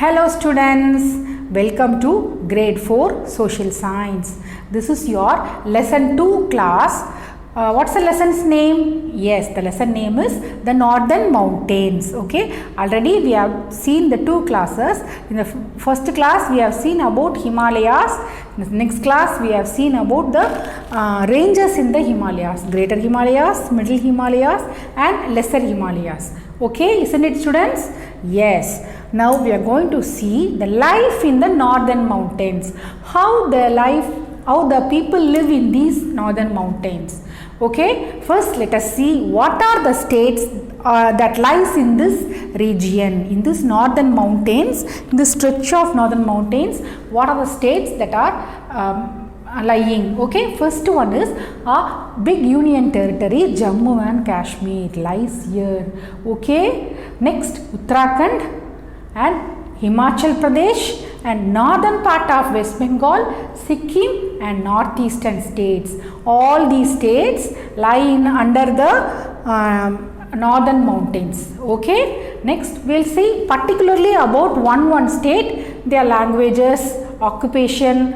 Hello students, welcome to grade 4 social science. This is your lesson 2 class. What's the lesson's name? Yes, the lesson name is the Northern Mountains. Okay, already we have seen the two classes. In the first class we have seen about Himalayas. In the next class we have seen about the ranges in the Himalayas, Greater Himalayas, Middle Himalayas and Lesser Himalayas. Okay, isn't it students? Yes. Now we are going to see the life in the northern mountains. How the people live in these northern mountains. Okay, first let us see what are the states that lies in this region, in this northern mountains, in this stretch of northern mountains. What are the states that are lying? Okay, first one is a big union territory, Jammu and Kashmir lies here. Okay, next Uttarakhand and Himachal Pradesh and northern part of West Bengal, Sikkim and northeastern states. All these states lie under the northern mountains. Okay, next we will see particularly about one state, their languages, occupation,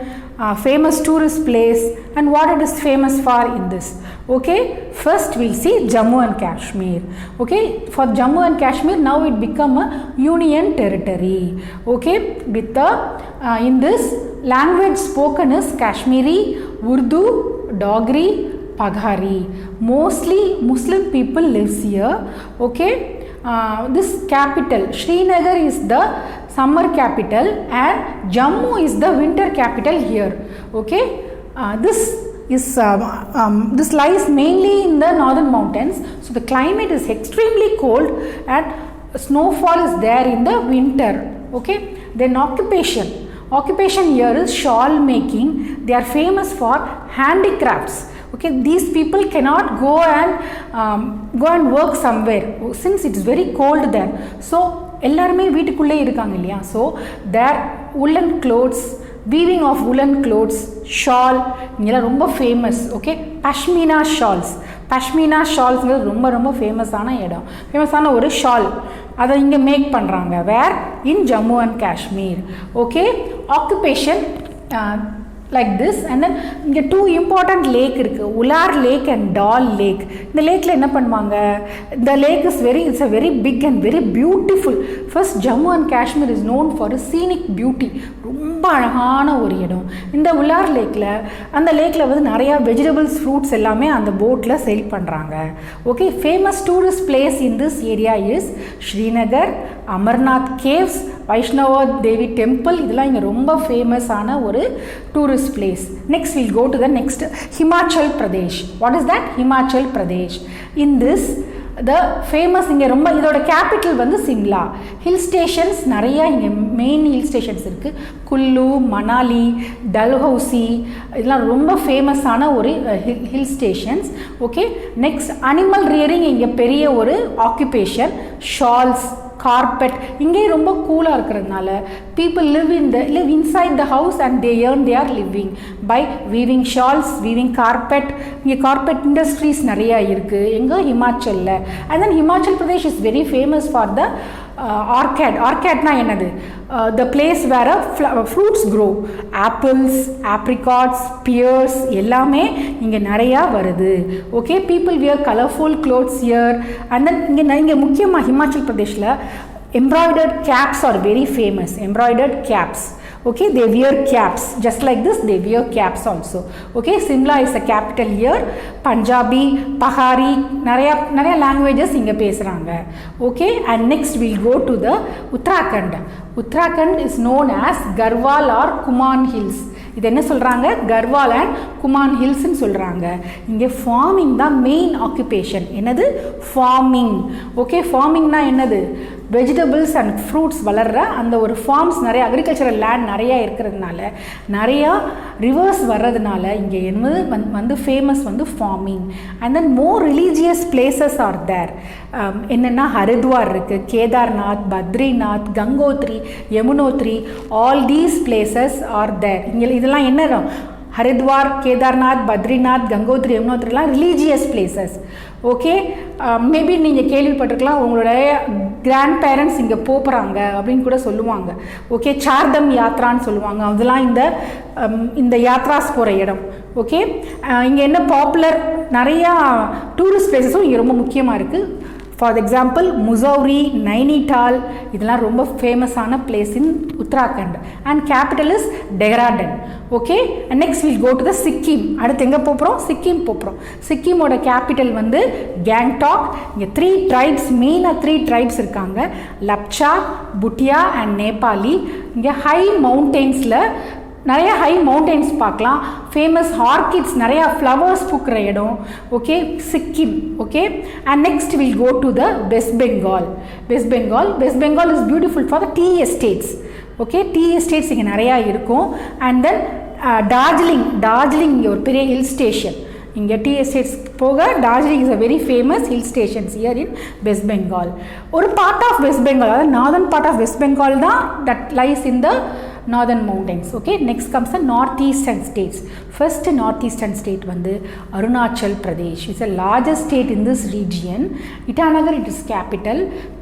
famous tourist place and what it is famous for in this. Okay, first we will see Jammu and Kashmir. Okay, for Jammu and Kashmir now it become a union territory. Okay, with the in this language spoken is Kashmiri, Urdu, Dogri, Paghari. Mostly Muslim people lives here. Okay, this capital Srinagar is the summer capital and Jammu is the winter capital here. Okay, this lies mainly in the northern mountains, so the climate is extremely cold and snowfall is there in the winter. Okay, then occupation here is shawl making. They are famous for handicrafts. Okay, these people cannot go and work somewhere since it is very cold there. So எல்லாருமே வீட்டுக்குள்ளே இருக்காங்க இல்லையா, so their woolen clothes, weaving of woolen clothes, shawl இதெல்லாம் ரொம்ப famous. Okay, pashmina ஷால்ஸ்ங்கிறது ரொம்ப ஃபேமஸான இடம், ஃபேமஸான ஒரு ஷால், அதை இங்கே மேக் பண்ணுறாங்க. Where in Jammu and Kashmir. Okay, occupation like this and then இங்கே டூ இம்பார்ட்டண்ட் லேக் இருக்குது, Wular lake and Dal lake. இந்த லேக்கில் என்ன பண்ணுவாங்க, இந்த lake it's a very big and very beautiful. First Jammu and Kashmir is known for a scenic beauty, ரொம்ப அழகான ஒரு இடம். இந்த உலார் லேக்கில் அந்த லேக்கில் வந்து நிறையா வெஜிடபிள்ஸ் ஃப்ரூட்ஸ் எல்லாமே அந்த போட்டில் சேல் பண்ணுறாங்க. Okay, famous tourist place in this area is Srinagar, Amarnath caves, Vaishno Devi temple, இதெல்லாம் இங்கே ரொம்ப ஃபேமஸான ஒரு tourist place. Next will go to the next Himachal Pradesh. What is that? Himachal Pradesh. In this the famous இங்கே ரொம்ப இதோட கேபிட்டல் வந்து சிம்லா. ஹில் ஸ்டேஷன்ஸ் நிறையா இங்கே மெயின் ஹில் ஸ்டேஷன்ஸ் இருக்குது. குல்லு, மணாலி, டல்ஹௌசி இதெல்லாம் ரொம்ப ஃபேமஸான ஒரு hill stations. Okay, next animal rearing இங்கே பெரிய ஒரு ஆக்குபேஷன். ஷால்ஸ், கார்பெட் இங்கே ரொம்ப கூலாக இருக்கிறதுனால people live inside the house and they earn their living by weaving shawls, weaving carpet. இங்கே கார்பெட் இண்டஸ்ட்ரீஸ் நிறையா இருக்குது எங்கே ஹிமாச்சலில். and then Himachal Pradesh is very famous for the ஆர்கேட்னா என்னது, the place where fruits grow, apples, apricots, pears எல்லாமே இங்கே நிறையா வருது. Okay, people wear colorful clothes here and then இங்கே முக்கியமாக Himachal பிரதேஷில் embroidered caps are very famous. Embroidered caps. Okay, they wear caps just like this, they wear caps also. Okay, Simla is the capital here. Punjabi, Pahari, நிறைய languages இங்கே பேசுகிறாங்க. Okay, and next we'll go to the Uttarakhand is known as Garhwal or Kumaon Hills. இது என்ன சொல்கிறாங்க, Garhwal and Khuman ஹில்ஸ்ன்னு சொல்கிறாங்க. இங்கே farming தான் main occupation. என்னது? ஃபார்மிங். ஓகே, ஃபார்மிங்னா என்னது, வெஜிடபிள்ஸ் அண்ட் ஃப்ரூட்ஸ் வளர்கிற அந்த ஒரு ஃபார்ம்ஸ், நிறைய அக்ரிகல்ச்சரல் லேண்ட் நிறையா இருக்கிறதுனால, நிறையா ரிவர்ஸ் வர்றதுனால இங்கே வந்து ஃபேமஸ் வந்து farming. And then more religious places are there. என்னென்னா ஹரித்வார் இருக்குது, Kedarnath, Badrinath, Gangotri, Yamunotri, all these places are there. இங்கே இதெல்லாம் என்ன ஹரித்வார், கேதார்நாத், பத்ரிநாத், கங்கோத்ரி, யமுனோத்ரிலாம் ரிலீஜியஸ் பிளேசஸ். ஓகே, மேபி நீங்கள் கேள்விப்பட்டிருக்கலாம், உங்களுடைய கிராண்ட் பேரண்ட்ஸ் இங்கே போகிறாங்க அப்படின்னு கூட சொல்லுவாங்க. ஓகே, சார்தம் யாத்ரான்னு சொல்லுவாங்க. அதெல்லாம் இந்த யாத்ராஸ் போகிற இடம். ஓகே, இங்கே என்ன பாப்புலர் நிறையா டூரிஸ்ட் பிளேசஸும் இங்கே ரொம்ப முக்கியமாக இருக்குது. ஃபார் எக்ஸாம்பிள் முசௌரி, நைனிடால், இதெல்லாம் ரொம்ப ஃபேமஸான place in Uttarakhand. And capital is Dehradun. Okay, next will go to the Sikkim. அடுத்து எங்கே போகிறோம்? சிக்கிம் போகிறோம். சிக்கிமோட கேபிட்டல் வந்து கேங்டாக். இங்கே 3 ட்ரைப்ஸ், மெயினாக 3 ட்ரைப்ஸ் இருக்காங்க, லப்சா, புட்டியா அண்ட் நேபாளி. இங்கே ஹை மவுண்டெயின்ஸில் நிறைய ஹை மவுண்டெயின்ஸ் பார்க்கலாம். ஃபேமஸ் ஆர்கிட்ஸ், நிறையா ஃப்ளவர்ஸ் பூக்கிற இடம். Okay, Sikkim. Okay, and next will go to the West Bengal. West Bengal is beautiful for the tea estates. Okay, tea estates இங்கே நிறையா இருக்கும். அண்ட் தென் டார்ஜிலிங் இங்கே ஒரு பெரிய ஹில் ஸ்டேஷன். இங்கே டீ எஸ்டேட்ஸ் போக Darjeeling is a very famous hill stations here in West Bengal. ஒரு part of West Bengal, அதாவது northern part of West Bengal தான் that lies in the northern mountains. Okay, next comes the northeastern states. First northeastern state வந்து Arunachal Pradesh. It's the largest state in this region. Itanagar, it is capital.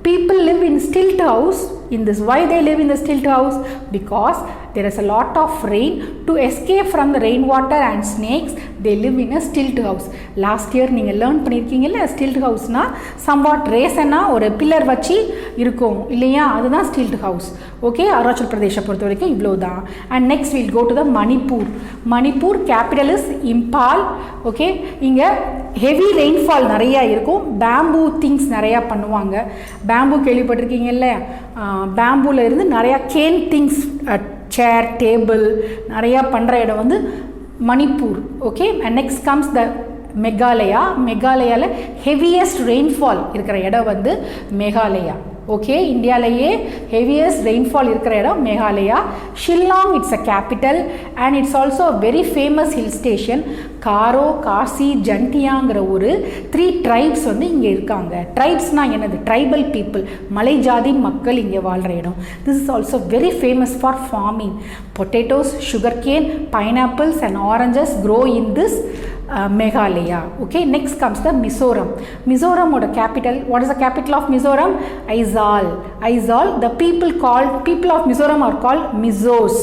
People live in stilt house in this. Why they live in the stilt house? Because there is a lot of rain. To escape from the rainwater and snakes, they live in a stilt house. Last year நீங்கள் learn பண்ணியிருக்கீங்கல்ல, stilt ஹவுஸ்னா somewhat ரேசனாக ஒரு pillar வச்சு இருக்கும் இல்லையா, அதுதான் stilt house. Okay, Arunachal பிரதேஷை பொறுத்த வரைக்கும் இவ்வளோ தான். And next will go to the Manipur capital is Imphal. Okay, இங்கே ஹெவி ரெயின்ஃபால் நிறையா இருக்கும். பேம்பூ திங்ஸ் நிறையா பண்ணுவாங்க. பேம்பூ கேள்விப்பட்டிருக்கீங்கல்ல, பேம்பூவில் இருந்து நிறையா கேன் திங்ஸ், சேர், டேபிள் நிறையா பண்ணுற இடம் வந்து Manipur. Okay, and next comes the மெகாலயாவில் ஹெவியஸ்ட் ரெயின்ஃபால் இருக்கிற இடம் வந்து மேகாலயா. ஓகே, இந்தியாவிலேயே ஹெவியஸ்ட் ரெயின்ஃபால் இருக்கிற இடம் Meghalaya. Shillong, it's a capital and it's also a very famous hill station. Garo, Khasi, ஜண்டியாங்கிற ஒரு 3 ட்ரைப்ஸ் வந்து இங்கே இருக்காங்க. ட்ரைப்ஸ்னால் என்னது? ட்ரைபல் பீப்புள், மலை ஜாதி மக்கள் இங்கே வாழ்கிற இடம். This is also very famous for farming. Potatoes, sugarcane, pineapples and oranges grow in this Meghalaya. Okay, next comes the Mizoram or the capital. What is the capital of Mizoram? Aizawl. The people of Mizoram are called Mizos.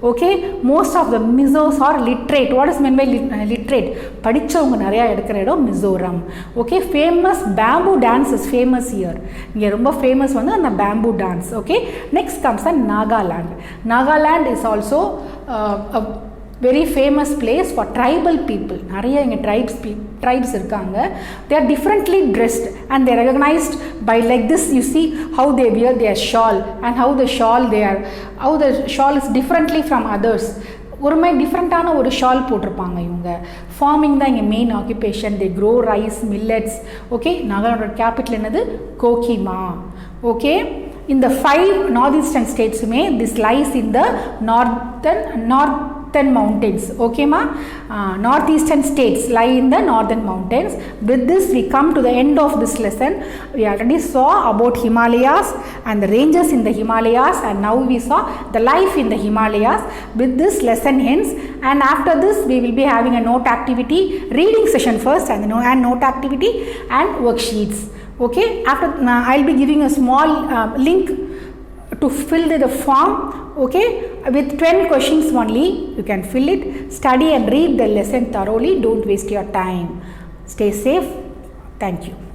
Okay, most of the Mizos are literate. What is meant by literate? படிச்சவங்க நிறையா எடுக்கிற இடம் Mizoram. Okay, famous bamboo dance is famous here. இங்கே ரொம்ப famous வந்து அந்த bamboo dance. Okay, next comes the Nagaland is also very famous place for tribal people. நிறைய இங்கே tribes இருக்காங்க. They are differently dressed and they are recognized by like this. You see how they wear their shawl and how the shawl is differently from others. ஒரு மாதிரி டிஃப்ரெண்ட்டான ஒரு shawl போட்டிருப்பாங்க. இவங்க farming தான் இங்கே main occupation. They grow rice, millets. Okay, நாகாலாண்டோட capital என்னது? கோகிமா. ஓகே, இந்த 5 நார்த் ஈஸ்டர்ன் ஸ்டேட்ஸுமே this lies in the northern mountains. Okay ma, northeastern states lie in the northern mountains. With this we come to the end of this lesson. We already saw about Himalayas and the ranges in the Himalayas, and now we saw the life in the Himalayas. With this lesson ends, and after this we will be having a note activity, reading session first and note activity and worksheets. Okay, after I'll be giving a small link to fill the form. Okay, with 10 questions only you can fill it. Study and read the lesson thoroughly. Don't waste your time. Stay safe. Thank you.